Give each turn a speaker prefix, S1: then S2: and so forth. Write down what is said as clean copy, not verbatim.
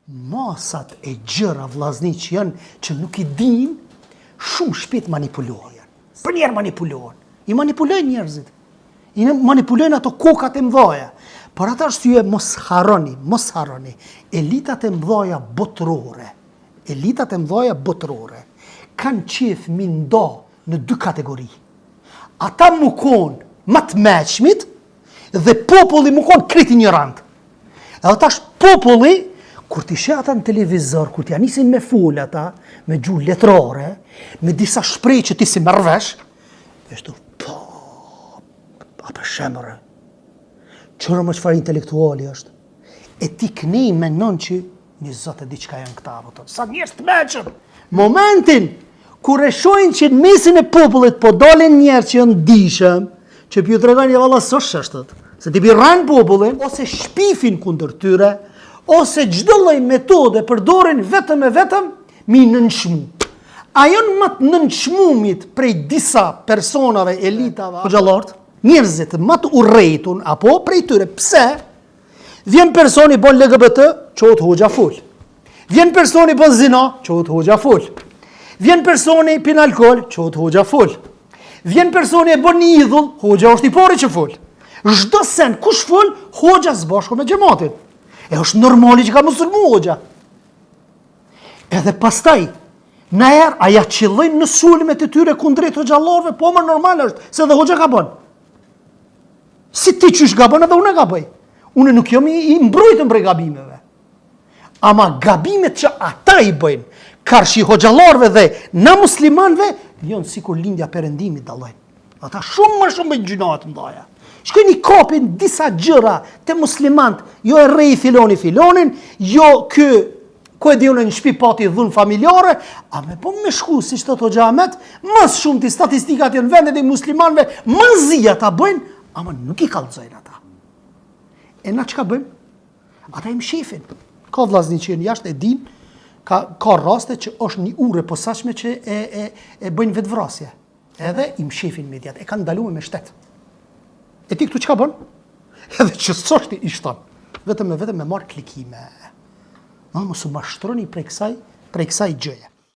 S1: masat e gjëra vllazni që janë që nuk i dim, shumë shpejt manipulohen. Për njerë manipulohen. I manipulojnë njerëzit. I manipulojnë ato kokat e mdhaja. Për ata arsye mos harroni. Elitat e mdhaja botërore. Kanë qef mi ndo në dy kategori. Ata më konë më të meqmit dhe populli më konë krejt ignorant. Edhe tash populli, kur t'i sheh ata në televizor, kur t'ja nisin me fol ata, me gjuhë letrore, me disa shpreh që ti si mërvesh, është për shemëre, qërë më qëfar intelektuali është, e ti kënej menon që një zote diqka janë këta vëto. Sa njerëz të meqëm, momentin, kur e shojnë që në mesin e popullit po dalin njerë që janë dishëm, që pju të regojnë valla së shështët, se ti birrajnë popullin, ose shpifin kundër tyre, ose gjdo lloj metode përdorin vetëm e vetëm mi nënshmu. Ajo në më të nënshmumit prej disa personave, elitave, xhallartë, njerëzit më të urrejtun, apo prej tyre, pse? Vjen personi bon LGBT, qohet hoxha full. Vjen personi bon zina, qohet hoxha full. Vjen personi pin alkool, qohet hoxha full. Vjen personi e bon një idhull, hoxha është i pari që full. Çdo sen, kush full, hoxha zbashku me xhamatin. E është normali që ka musulmu hoxha. Edhe pastaj, na herë, aja qëllojnë në sulmet e tyre kundrejt hoxhallarëve, po më normal është, se dhe hoxha ka bon. Si ti qysh ka bon, edhe unë ka bëj. Unë nuk jam i mbrojtën prej gabimeve. Ama gabimet që ata i bëjnë, karshi hoxhallarëve dhe na muslimanve, janë sikur lindja perëndimit dallojnë. Ata shumë më shumë bëjnë gjinohet mdaja. Shkojnë i kapin disa gjëra të muslimant, jo e rrej filonin, jo kë, ku e di unë në shpi pati dhunë familjare, a me po me shku, si që të të gjamet, mas shumë të statistikat janë vendet e muslimanve, më zia ta bëjnë, ama nuk i kallëzojnë ata. E na që ka bëjmë? Ata i më shefin. Ka vllazni që jenë jashtë e din, ka raste që është një ure posaçme që e bëjnë vetvrasje. Edhe i më shefin mediat, e kanë ndaluar me shtet. E ti këtu që ka bën? Edhe që s'është i shton. Vetëm me marë klikime. Mos u mashtroni prej kësaj gjëje.